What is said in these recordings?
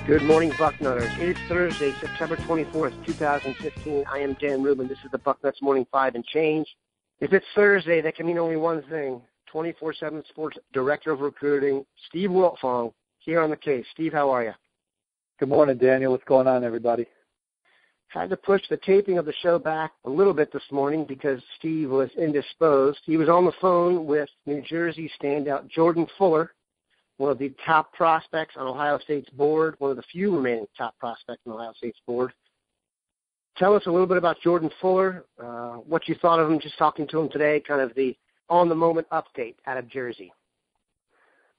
Good morning, Bucknutters. It is Thursday, September 24th, 2015. I am Dan Rubin. This is the Bucknuts Morning 5 and Change. If it's Thursday, that can mean only one thing. 24/7 Sports Director of Recruiting, Steve Wiltfong, here on the case. Steve, how are you? Good morning, Daniel. What's going on, everybody? Had to push the taping of the show back a little bit this morning because Steve was indisposed. He was on the phone with New Jersey standout Jordan Fuller, one of the top prospects on Ohio State's board, one of the few remaining top prospects on Ohio State's board. Tell us a little bit about Jordan Fuller, what you thought of him just talking to him today, kind of the on-the-moment update out of Jersey.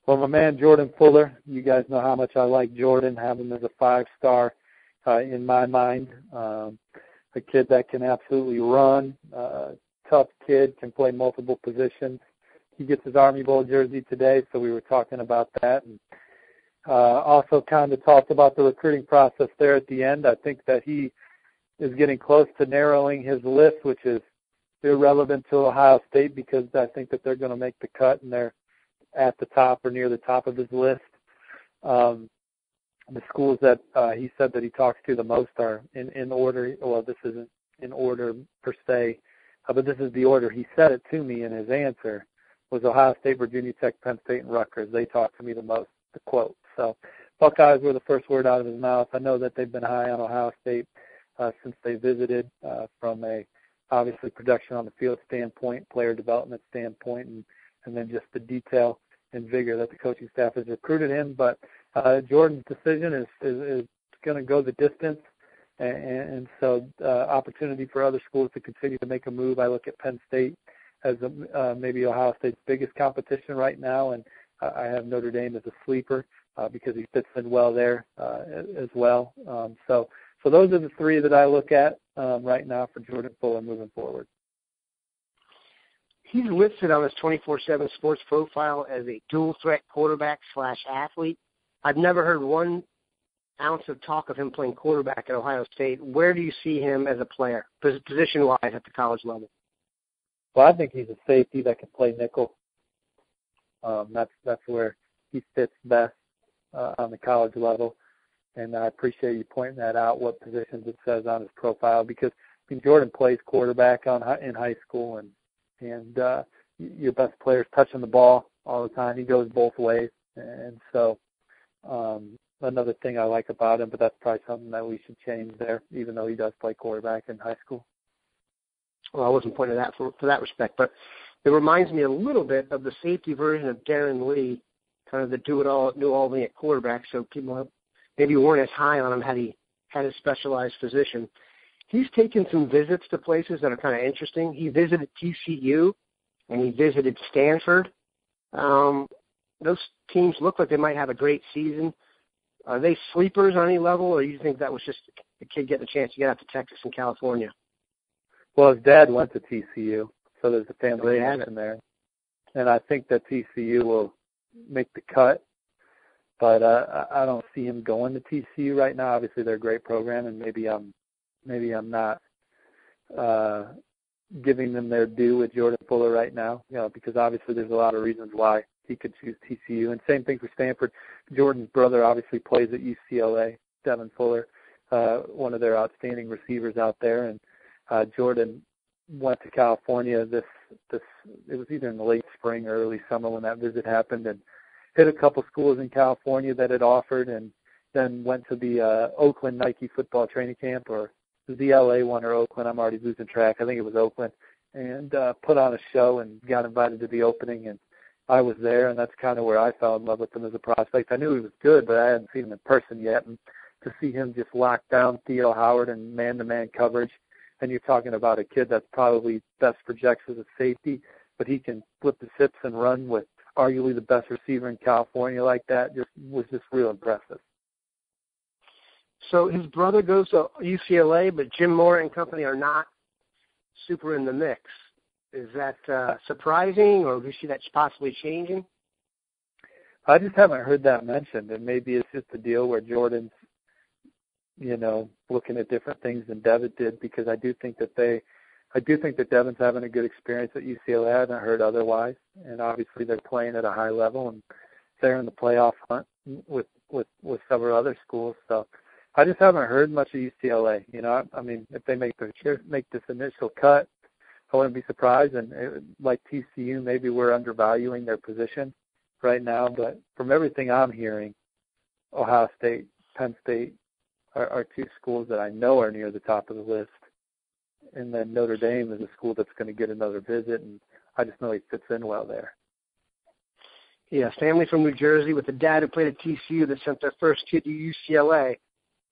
Well, my man Jordan Fuller, you guys know how much I like Jordan, have him as a five-star in my mind. A kid that can absolutely run, tough kid, can play multiple positions. He gets his Army Bowl jersey today, so we were talking about that. And also kind of talked about the recruiting process there at the end. I think that he is getting close to narrowing his list, which is irrelevant to Ohio State because I think that they're going to make the cut and they're at the top or near the top of his list. The schools that he said that he talks to the most are in order. Well, this isn't in order per se, but this is the order. He said it to me in his answer. Was Ohio State, Virginia Tech, Penn State, and Rutgers. They talked to me the most, the quote. So Buckeyes were the first word out of his mouth. I know that they've been high on Ohio State since they visited from a, obviously, production on the field standpoint, player development standpoint, and then just the detail and vigor that the coaching staff has recruited him. But Jordan's decision is going to go the distance, and so opportunity for other schools to continue to make a move. I look at Penn State as maybe Ohio State's biggest competition right now, and I have Notre Dame as a sleeper because he fits in well there as well. So those are the three that I look at right now for Jordan Fuller moving forward. He's listed on his 24/7 Sports profile as a dual-threat quarterback/athlete. I've never heard 1 ounce of talk of him playing quarterback at Ohio State. Where do you see him as a player, position-wise at the college level? Well, I think he's a safety that can play nickel. That's where he fits best on the college level, and I appreciate you pointing that out, what positions it says on his profile, because I mean, Jordan plays quarterback in high school, and your best player's touching the ball all the time. He goes both ways, and so another thing I like about him, but that's probably something that we should change there, even though he does play quarterback in high school. Well, I wasn't pointing that for that respect, but it reminds me a little bit of the safety version of Darren Lee, kind of the do-it-all thing at quarterback, so people maybe weren't as high on him had he had a specialized position. He's taken some visits to places that are kind of interesting. He visited TCU, and he visited Stanford. Those teams look like they might have a great season. Are they sleepers on any level, or do you think that was just a kid getting a chance to get out to Texas and California? Well, his dad went to TCU, so there's a family connection there. And I think that TCU will make the cut, but I don't see him going to TCU right now. Obviously, they're a great program, and maybe I'm not giving them their due with Jordan Fuller right now, because obviously there's a lot of reasons why he could choose TCU. And same thing for Stanford. Jordan's brother obviously plays at UCLA, Devin Fuller, one of their outstanding receivers out there, and Jordan went to California it was either in the late spring or early summer when that visit happened, and hit a couple schools in California that had offered, and then went to the Oakland Nike football training camp, or the LA one or Oakland, I'm already losing track. I think it was Oakland, and put on a show and got invited to the opening, and I was there, and that's kind of where I fell in love with him as a prospect. I knew he was good, but I hadn't seen him in person yet, and to see him just lock down Theo Howard and man-to-man coverage. And you're talking about a kid that's probably best projects as a safety, but he can flip the hips and run with arguably the best receiver in California like that. Was just real impressive. So his brother goes to UCLA, but Jim Mora and company are not super in the mix. Is that surprising, or do you see that possibly changing? I just haven't heard that mentioned, and maybe it's just a deal where Jordan's, looking at different things than Devin did, because I do think that Devin's having a good experience at UCLA. I haven't heard otherwise, and obviously they're playing at a high level, and they're in the playoff hunt with with several other schools. So I just haven't heard much of UCLA. I mean, if they make this initial cut, I wouldn't be surprised. And like TCU, maybe we're undervaluing their position right now. But from everything I'm hearing, Ohio State, Penn State are two schools that I know are near the top of the list. And then Notre Dame is a school that's going to get another visit, and I just know he fits in well there. Yeah, family from New Jersey with a dad who played at TCU that sent their first kid to UCLA.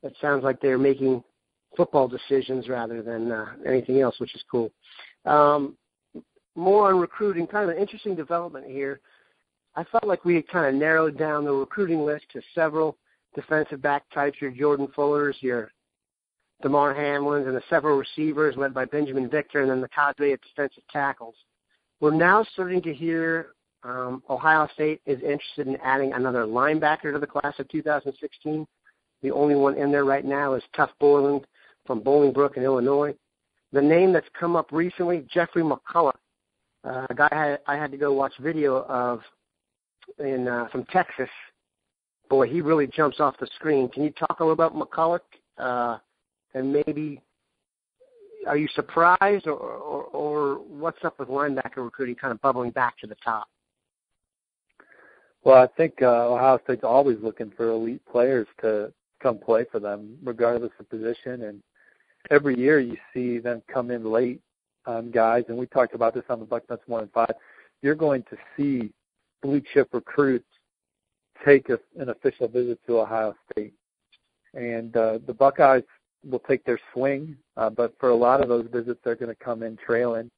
It sounds like they're making football decisions rather than anything else, which is cool. More on recruiting, kind of an interesting development here. I felt like we had kind of narrowed down the recruiting list to several defensive back types, your Jordan Fullers, your DeMar Hamlins, and the several receivers led by Benjamin Victor, and then the cadre of defensive tackles. We're now starting to hear Ohio State is interested in adding another linebacker to the class of 2016. The only one in there right now is Tuff Borland from Bolingbrook in Illinois. The name that's come up recently, Jeffrey McCullough, a guy I had to go watch video of from Texas. Boy, he really jumps off the screen. Can you talk a little about McCullough? And maybe, are you surprised or what's up with linebacker recruiting kind of bubbling back to the top? Well, I think Ohio State's always looking for elite players to come play for them, regardless of position. And every year you see them come in late on guys, and we talked about this on the Bucknuts 1 and 5. You're going to see blue chip recruits take an official visit to Ohio State. And the Buckeyes will take their swing, but for a lot of those visits, they're going to come in trailing.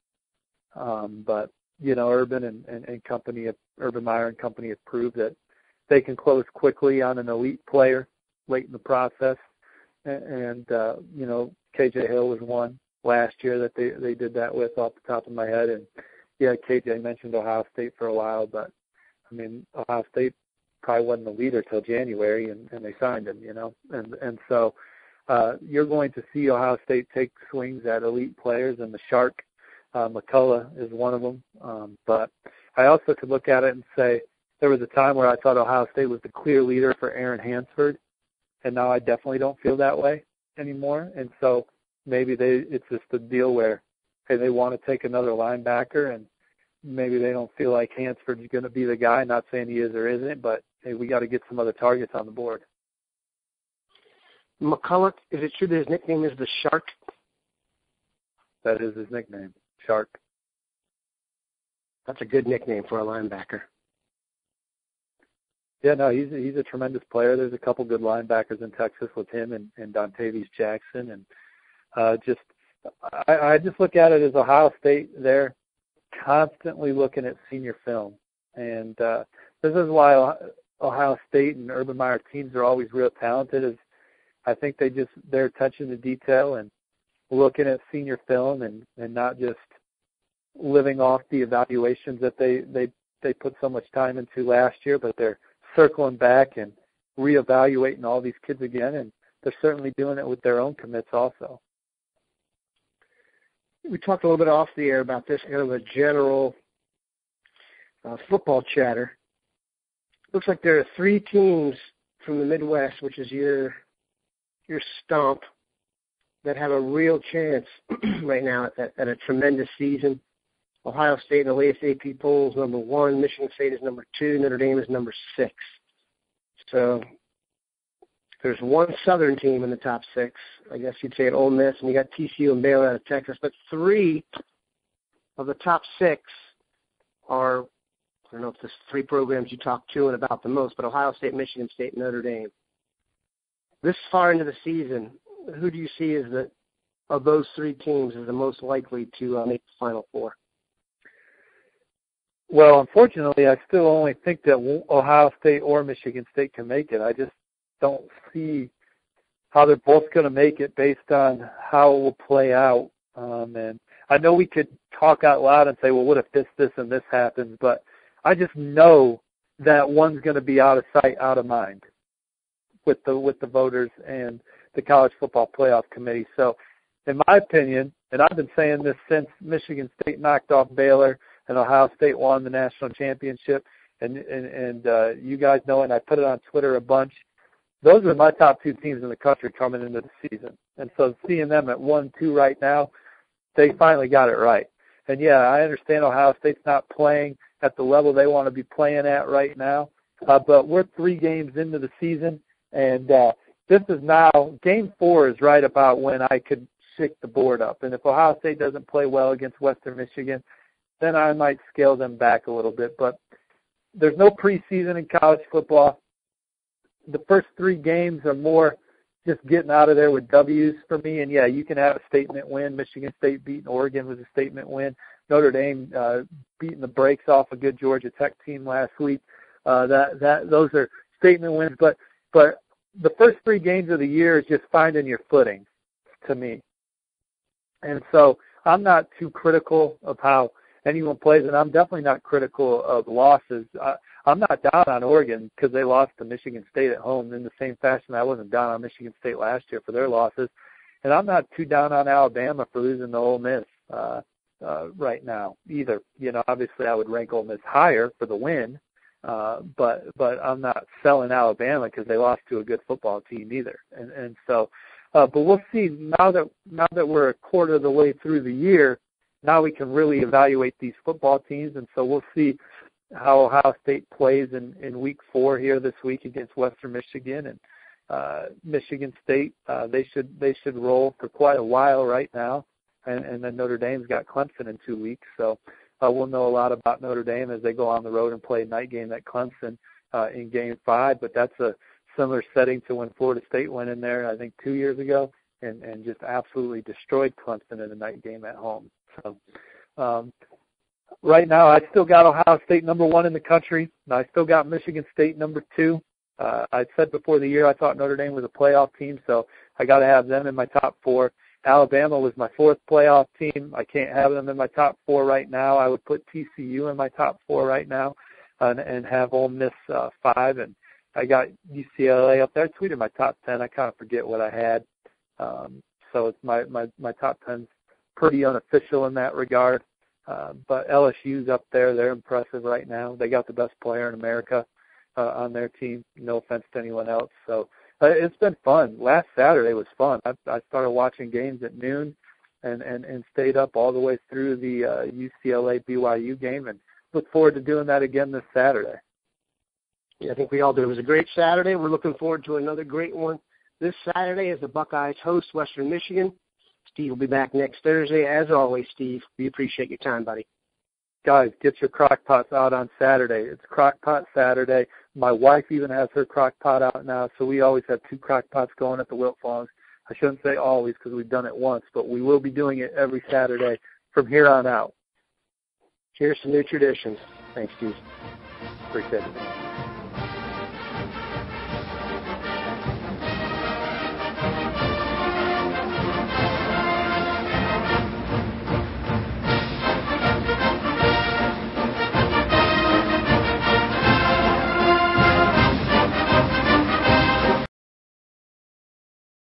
But, Urban and company, Urban Meyer and company have proved that they can close quickly on an elite player late in the process. And KJ Hill was one last year that they did that with off the top of my head. And, yeah, KJ mentioned Ohio State for a while, but, I mean, Ohio State probably wasn't the leader till January, and they signed him, And so you're going to see Ohio State take swings at elite players, and the Shark, McCullough is one of them. But I also could look at it and say there was a time where I thought Ohio State was the clear leader for Aaron Hansford, and now I definitely don't feel that way anymore. And so maybe it's just a deal where, hey, they want to take another linebacker, and maybe they don't feel like Hansford's going to be the guy. Not saying he is or isn't, but, hey, we got to get some other targets on the board. McCullough, is it true that his nickname is the Shark? That is his nickname, Shark. That's a good nickname for a linebacker. Yeah, no, he's a tremendous player. There's a couple good linebackers in Texas with him and Dontavius Jackson. And I just look at it as Ohio State. They're constantly looking at senior film. And this is why Ohio State and Urban Meyer teams are always real talented, is I think they're attention to detail and looking at senior film and not just living off the evaluations that they put so much time into last year, but they're circling back and reevaluating all these kids again, and they're certainly doing it with their own commits also. We talked a little bit off the air about this, kind of a general football chatter. Looks like there are 3 teams from the Midwest, which is your stomp, that have a real chance right now at a tremendous season. Ohio State in the latest AP poll is number 1. Michigan State is number 2. Notre Dame is number 6. So there's one Southern team in the top 6. I guess you'd say at Ole Miss, and you got TCU and Baylor out of Texas. But 3 of the top 6 are, I don't know if there's 3 programs you talk to and about the most, but Ohio State, Michigan State, and Notre Dame. This far into the season, who do you see as of those 3 teams is the most likely to make the Final Four? Well, unfortunately, I still only think that Ohio State or Michigan State can make it. I just don't see how they're both going to make it based on how it will play out. And I know we could talk out loud and say, well, what if this, and this happens? But I just know that one's going to be out of sight, out of mind with the voters and the College Football Playoff Committee. So, in my opinion, and I've been saying this since Michigan State knocked off Baylor and Ohio State won the national championship, and you guys know it, and I put it on Twitter a bunch, those are my top 2 teams in the country coming into the season. And so seeing them at 1-2 right now, they finally got it right. And, yeah, I understand Ohio State's not playing at the level they want to be playing at right now, but we're 3 games into the season, and this is now – Game 4 is right about when I could shake the board up. And if Ohio State doesn't play well against Western Michigan, then I might scale them back a little bit. But there's no preseason in college football. The first 3 games are more just getting out of there with W's for me. And, yeah, you can have a statement win. Michigan State beating Oregon was a statement win. Notre Dame beating the brakes off a good Georgia Tech team last week. Those are statement wins. But the first 3 games of the year is just finding your footing to me. And so I'm not too critical of how anyone plays, and I'm definitely not critical of losses. I'm not down on Oregon because they lost to Michigan State at home in the same fashion I wasn't down on Michigan State last year for their losses. And I'm not too down on Alabama for losing to Ole Miss right now either. You know, obviously I would rank Ole Miss higher for the win, but I'm not selling Alabama because they lost to a good football team either. And so, but we'll see now that we're a quarter of the way through the year. Now we can really evaluate these football teams, and so we'll see how Ohio State plays in week 4 here this week against Western Michigan. And Michigan State, they should roll for quite a while right now. And then Notre Dame's got Clemson in 2 weeks. So we'll know a lot about Notre Dame as they go on the road and play a night game at Clemson in Game 5. But that's a similar setting to when Florida State went in there, I think, 2 years ago and just absolutely destroyed Clemson in a night game at home. So right now I still got Ohio State number 1 in the country. And I still got Michigan State number 2. I said before the year I thought Notre Dame was a playoff team, so I got to have them in my top 4. Alabama was my 4th playoff team. I can't have them in my top 4 right now. I would put TCU in my top 4 right now and have Ole Miss 5. And I got UCLA up there. I tweeted my top 10. I kind of forget what I had. So it's my top 10's pretty unofficial in that regard. But LSU's up there. They're impressive right now. They got the best player in America on their team. No offense to anyone else. So it's been fun. Last Saturday was fun. I started watching games at noon and stayed up all the way through the UCLA-BYU game, and look forward to doing that again this Saturday. Yeah, I think we all do. It was a great Saturday. We're looking forward to another great one this Saturday as the Buckeyes host Western Michigan. Steve will be back next Thursday. As always, Steve, we appreciate your time, buddy. Guys, get your crock pots out on Saturday. It's crock pot Saturday. My wife even has her crock pot out now, so we always have 2 crock pots going at the Wiltfongs. I shouldn't say always because we've done it once, but we will be doing it every Saturday from here on out. Here's some new traditions. Thanks, Steve. Appreciate it.